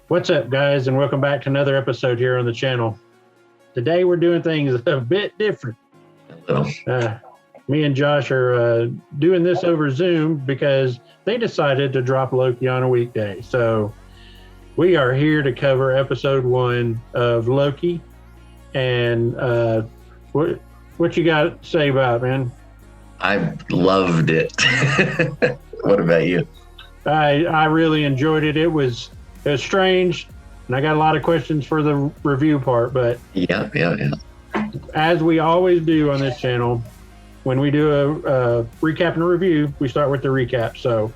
What's up, guys, and welcome back to another episode here on the channel. Today we're doing things a bit different. Me and Josh are doing this over Zoom because they decided to drop Loki on a weekday. So we are here to cover episode 1 of Loki. And what you got to say about it, man? I loved it. What about you? I really enjoyed it. It was strange, and I got a lot of questions for the review part, but yeah. As we always do on this channel, when we do a recap and a review, we start with the recap. So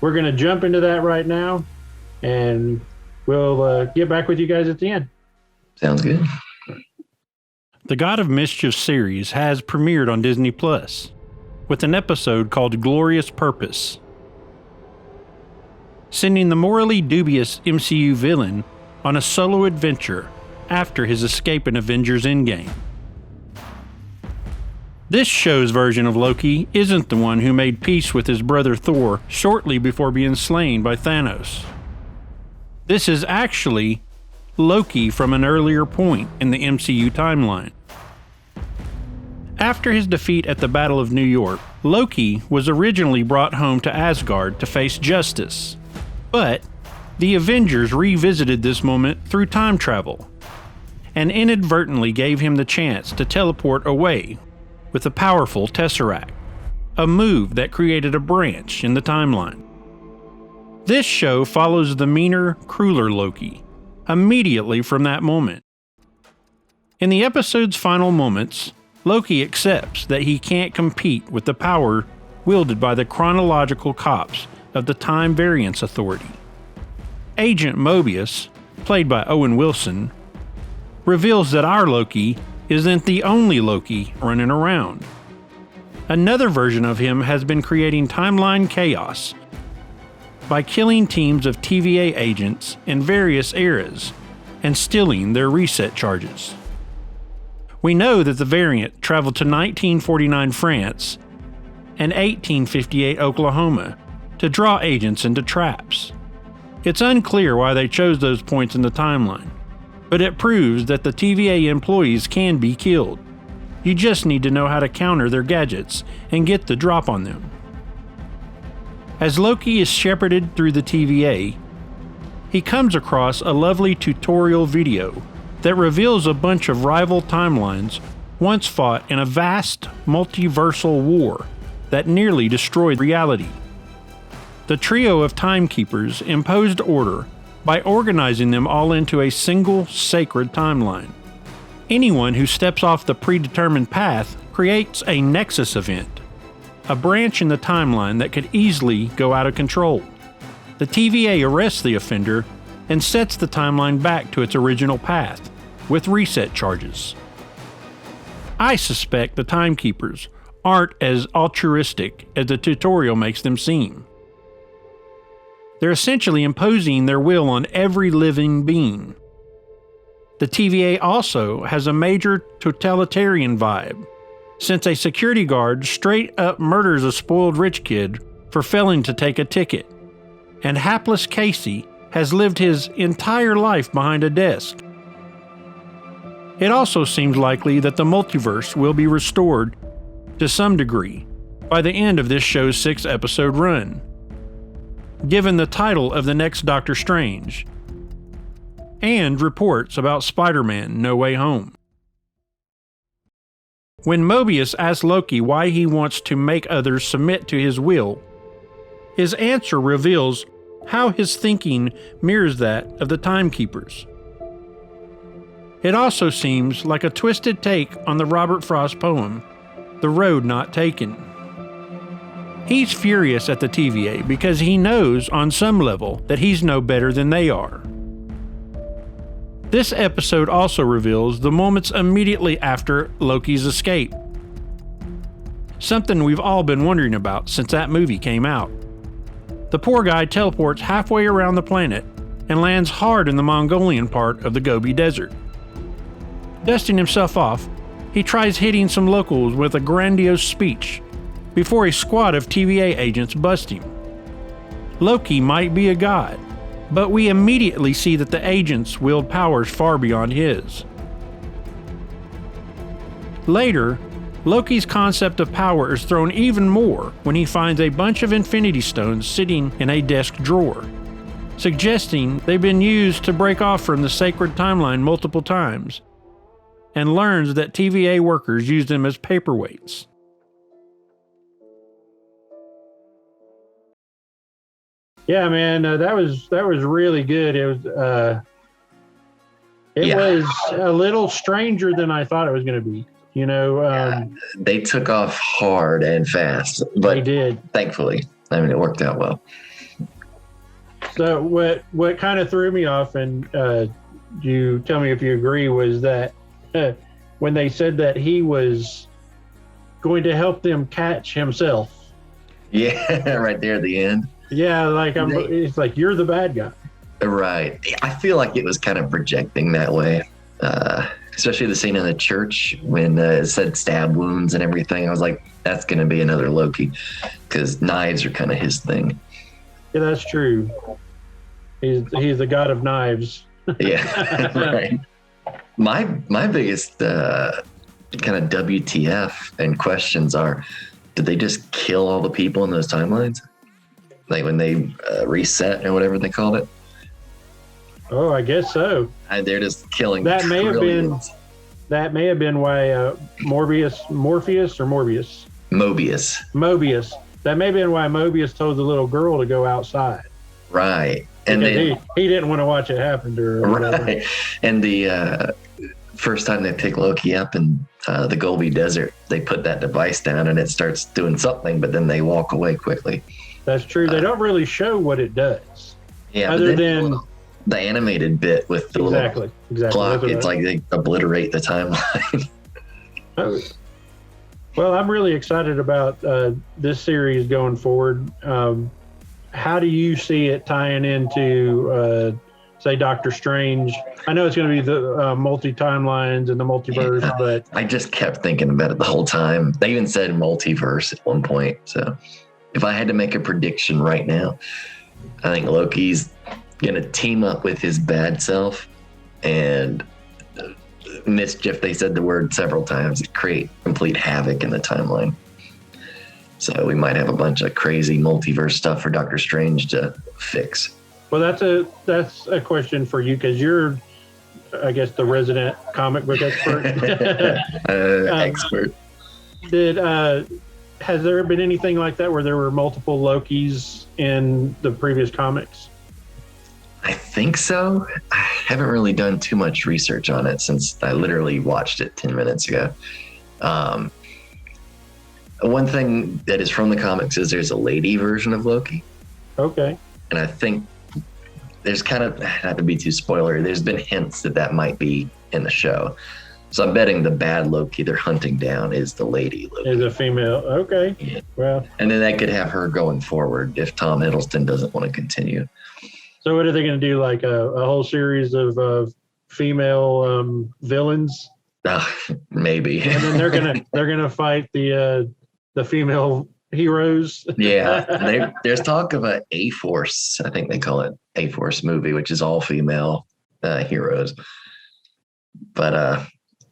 we're going to jump into that right now, and we'll get back with you guys at the end. Sounds good. The God of Mischief series has premiered on Disney Plus with an episode called Glorious Purpose, sending the morally dubious MCU villain on a solo adventure after his escape in Avengers Endgame. This show's version of Loki isn't the one who made peace with his brother Thor shortly before being slain by Thanos. This is actually Loki from an earlier point in the MCU timeline. After his defeat at the Battle of New York, Loki was originally brought home to Asgard to face justice. But the Avengers revisited this moment through time travel, and inadvertently gave him the chance to teleport away with a powerful Tesseract, a move that created a branch in the timeline. This show follows the meaner, crueler Loki immediately from that moment. In the episode's final moments, Loki accepts that he can't compete with the power wielded by the chronological cops of the Time Variance Authority. Agent Mobius, played by Owen Wilson, reveals that our Loki isn't the only Loki running around. Another version of him has been creating timeline chaos by killing teams of TVA agents in various eras and stealing their reset charges. We know that the variant traveled to 1949 France and 1858 Oklahoma to draw agents into traps. It's unclear why they chose those points in the timeline, but it proves that the TVA employees can be killed. You just need to know how to counter their gadgets and get the drop on them. As Loki is shepherded through the TVA, he comes across a lovely tutorial video that reveals a bunch of rival timelines once fought in a vast multiversal war that nearly destroyed reality. The trio of timekeepers imposed order by organizing them all into a single sacred timeline. Anyone who steps off the predetermined path creates a nexus event, a branch in the timeline that could easily go out of control. The TVA arrests the offender and sets the timeline back to its original path with reset charges. I suspect the timekeepers aren't as altruistic as the tutorial makes them seem. They're essentially imposing their will on every living being. The TVA also has a major totalitarian vibe, since a security guard straight up murders a spoiled rich kid for failing to take a ticket, and hapless Casey has lived his entire life behind a desk. It also seems likely that the multiverse will be restored to some degree by the end of this show's 6-episode run, given the title of the next Doctor Strange, and reports about Spider-Man No Way Home. When Mobius asks Loki why he wants to make others submit to his will, his answer reveals how his thinking mirrors that of the Timekeepers. It also seems like a twisted take on the Robert Frost poem, The Road Not Taken. He's furious at the TVA because he knows on some level that he's no better than they are. This episode also reveals the moments immediately after Loki's escape. Something we've all been wondering about since that movie came out. The poor guy teleports halfway around the planet and lands hard in the Mongolian part of the Gobi Desert. Dusting himself off, he tries hitting some locals with a grandiose speech, before a squad of TVA agents bust him. Loki might be a god, but we immediately see that the agents wield powers far beyond his. Later, Loki's concept of power is thrown even more when he finds a bunch of Infinity Stones sitting in a desk drawer, suggesting they've been used to break off from the sacred timeline multiple times, and learns that TVA workers used them as paperweights. Yeah, man, that was really good. It was a little stranger than I thought it was going to be. They took off hard and fast, but they did. Thankfully, it worked out well. So what kind of threw me off, and you tell me if you agree, was that when they said that he was going to help them catch himself. Yeah, right there at the end. Yeah, it's like you're the bad guy. Right. I feel like it was kind of projecting that way, especially the scene in the church when it said stab wounds and everything. I was like, that's going to be another Loki, because knives are kind of his thing. Yeah, that's true. He's the god of knives. Yeah, right. My biggest kind of WTF and questions are, did they just kill all the people in those timelines? Like when they reset or whatever they called it? Oh, I guess so. They're just killing. That may trillions. have been why Mobius. That may have been why Mobius told the little girl to go outside. Right. And then he didn't want to watch it happen to her. Right. And the first time they pick Loki up in the Gobi Desert, they put that device down and it starts doing something, but then they walk away quickly. That's true. They don't really show what it does. Yeah. Other than the animated bit with the exactly clock, it's like they obliterate the timeline. Well, I'm really excited about this series going forward. How do you see it tying into, say, Doctor Strange? I know it's going to be the multi-timelines and the multiverse, but I just kept thinking about it the whole time. They even said multiverse at one point. So if I had to make a prediction right now, I think Loki's going to team up with his bad self and mischief. They said the word several times, create complete havoc in the timeline. So we might have a bunch of crazy multiverse stuff for Doctor Strange to fix. Well, that's a question for you, because you're, I guess, the resident comic book expert. Expert. Has there been anything like that where there were multiple Lokis in the previous comics? I think so. I haven't really done too much research on it since I literally watched it 10 minutes ago. One thing that is from the comics is there's a lady version of Loki. Okay. And I think there's kind of, not to be too spoiler, there's been hints that might be in the show. So I'm betting the bad Loki they're hunting down is the lady Loki. Is a female. Okay. Yeah. Well. And then that could have her going forward if Tom Hiddleston doesn't want to continue. So what are they going to do? Like a whole series of female villains? Maybe. And then they're gonna fight the female heroes. Yeah, there's talk of a A-Force. I think they call it A-Force movie, which is all female heroes. But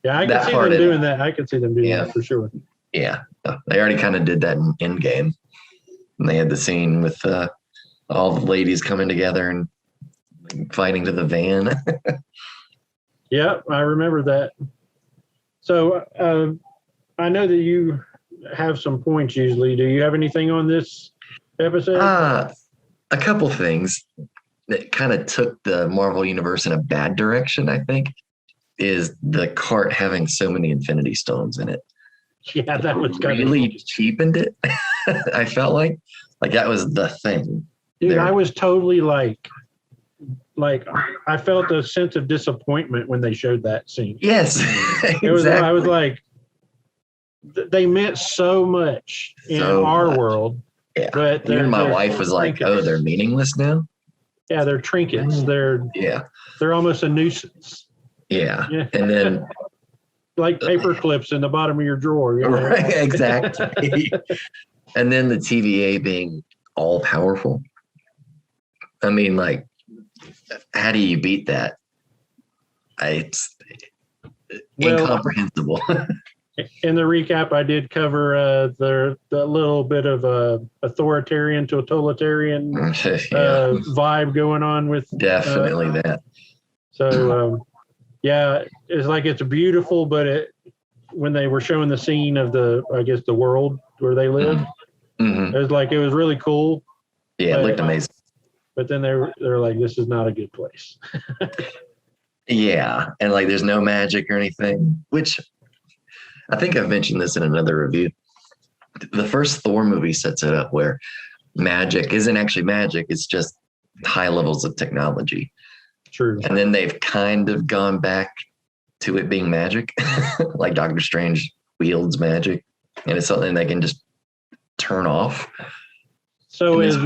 yeah, I can see them doing that. I can see them doing that for sure. Yeah, they already kind of did that in Endgame. And they had the scene with all the ladies coming together and fighting to the van. Yeah, I remember that. So I know that you have some points usually. Do you have anything on this episode? A couple things that kind of took the Marvel Universe in a bad direction, I think, is the cart having so many Infinity Stones in it. Yeah, that was really cheapened it. I felt like that was the thing. Dude, I was totally like I felt a sense of disappointment when they showed that scene. Yes, exactly. I was like, they meant so much in our world. Yeah, but even my wife was like, trinkets. "Oh, they're meaningless now." Yeah, they're trinkets. They're almost a nuisance. Yeah, and then like paper clips in the bottom of your drawer. You know? Right, exactly. And then the TVA being all powerful. I mean, like, how do you beat that? It's incomprehensible. In the recap, I did cover the little bit of authoritarian totalitarian vibe going on with definitely that. So yeah, it's like it's beautiful, but when they were showing the scene of the world where they live, Mm-hmm. it was really cool. Yeah, it looked amazing. But then they're like, this is not a good place. Yeah, and like there's no magic or anything, which I think I've mentioned this in another review. The first Thor movie sets it up where magic isn't actually magic, it's just high levels of technology. True. And then they've kind of gone back to it being magic, like Doctor Strange wields magic, and it's something they can just turn off. So is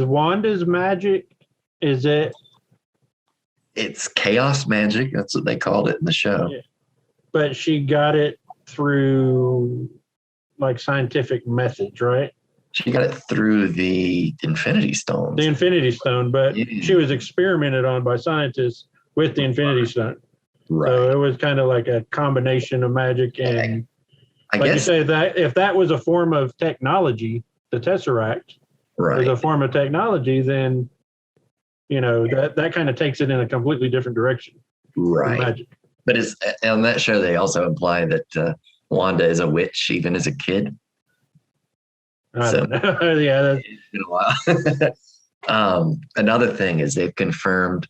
Wanda's magic? Is it? It's chaos magic. That's what they called it in the show. Yeah. But she got it through like scientific methods, right? She got it through the Infinity Stones. The Infinity Stone, but she was experimented on by scientists with the Infinity Stone. Right. So it was kind of like a combination of magic and, I guess, you say that if that was a form of technology, the Tesseract is a form of technology, then that kind of takes it in a completely different direction. Right. Magic. But on that show, they also imply that Wanda is a witch even as a kid. I don't know. Yeah, it's been a while. Another thing is they've confirmed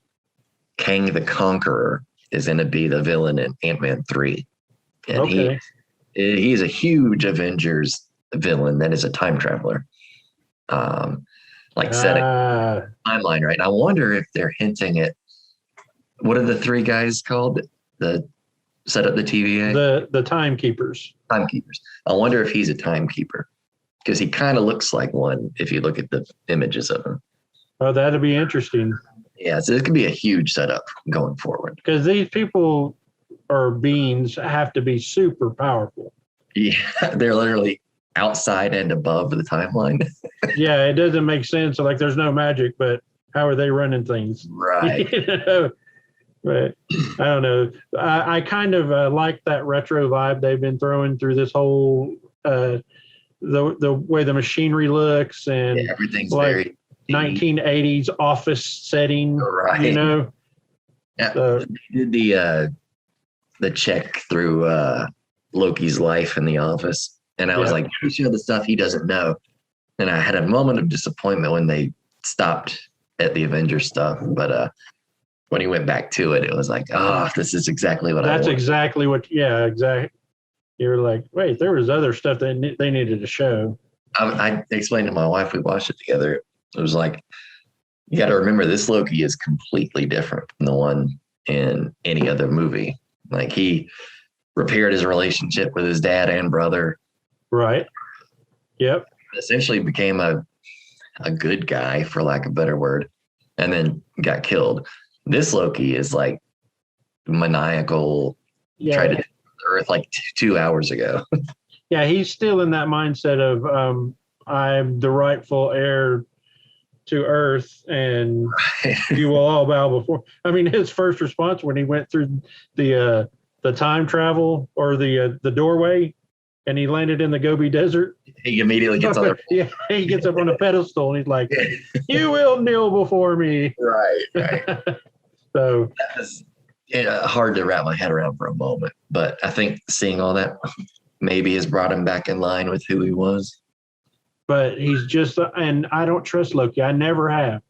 Kang the Conqueror is going to be the villain in Ant-Man 3. And he's a huge Avengers villain that is a time traveler. Setting timeline, right? And I wonder if they're hinting at what are the three guys called that set up the TVA? The timekeepers. Timekeepers. I wonder if he's a timekeeper because he kind of looks like one if you look at the images of him. Oh, that'd be interesting. Yeah, so it could be a huge setup going forward. Because these people or beings have to be super powerful. Yeah, they're literally outside and above the timeline. Yeah, it doesn't make sense. Like there's no magic, but how are they running things? Right. But I don't know. I kind of like that retro vibe they've been throwing through this whole the way the machinery looks and everything's like very 1980s office setting. Right. Yeah. So, they did the check through Loki's life in the office. And I was like, you show the stuff he doesn't know. And I had a moment of disappointment when they stopped at the Avengers stuff. But when he went back to it, it was like, this is exactly what I want. That's exactly what, exactly. You were like, wait, there was other stuff that they needed to show. I explained to my wife, we watched it together. It was like, you got to remember this Loki is completely different from the one in any other movie. Like he repaired his relationship with his dad and brother. Right. Yep. Essentially became a good guy, for lack of a better word, and then got killed. This Loki is like maniacal. Tried to take the Earth like 2 hours ago. Yeah, he's still in that mindset of I'm the rightful heir to Earth, and you will all bow before. I mean, his first response when he went through the time travel or the doorway, and he landed in the Gobi Desert. He immediately gets on. Yeah, he gets up on a pedestal and he's like, "You will kneel before me." Right. So that was hard to wrap my head around for a moment, but I think seeing all that maybe has brought him back in line with who he was. But he's just, and I don't trust Loki. I never have.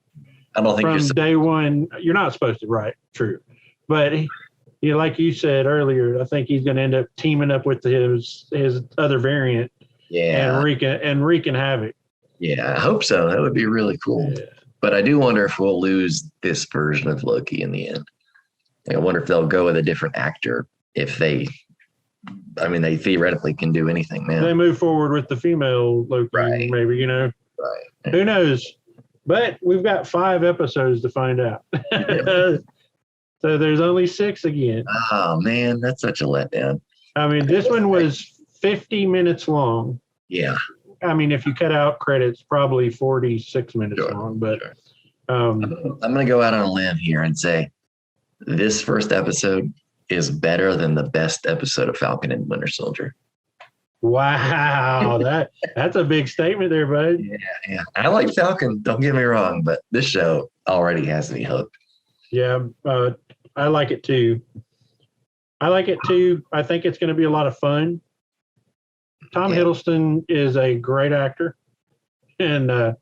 I don't think from day one. You're not supposed to, right? True, but like you said earlier, I think he's going to end up teaming up with his other variant. Yeah. And wreaking havoc. Yeah, I hope so. That would be really cool. Yeah. But I do wonder if we'll lose this version of Loki in the end. I wonder if they'll go with a different actor if they theoretically can do anything now. They move forward with the female Loki, right. Maybe, Right. Who knows? But we've got 5 episodes to find out. So there's only 6 again. Oh man, that's such a letdown. I mean, this one was 50 minutes long. Yeah. I mean, if you cut out credits, probably 46 minutes long. But I'm going to go out on a limb here and say this first episode is better than the best episode of Falcon and Winter Soldier. wow, that's a big statement there, bud. Yeah. I like Falcon, don't get me wrong, but this show already has me hooked. Yeah, I like it too. I think it's going to be a lot of fun. Tom Hiddleston is a great actor, and I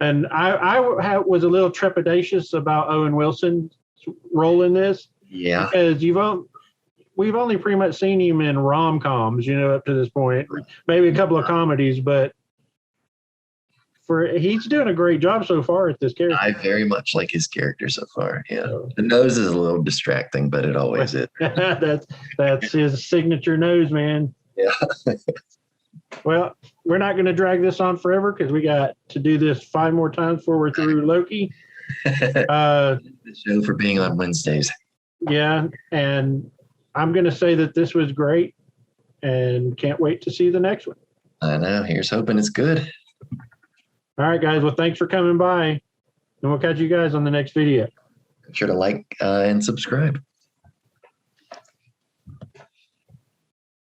was a little trepidatious about Owen Wilson's role in this. Yeah, because we've only pretty much seen him in rom-coms, up to this point, maybe a couple of comedies, but he's doing a great job so far at this character. I very much like his character so far. Yeah, the nose is a little distracting, but it always is. That's his signature nose, man. Yeah. Well, we're not going to drag this on forever because we got to do this 5 more times before we're through Loki. The show for being on Wednesdays. Yeah, and I'm going to say that this was great and can't wait to see the next one. I know. Here's hoping it's good. All right, guys. Well, thanks for coming by, and we'll catch you guys on the next video. Be sure to like and subscribe.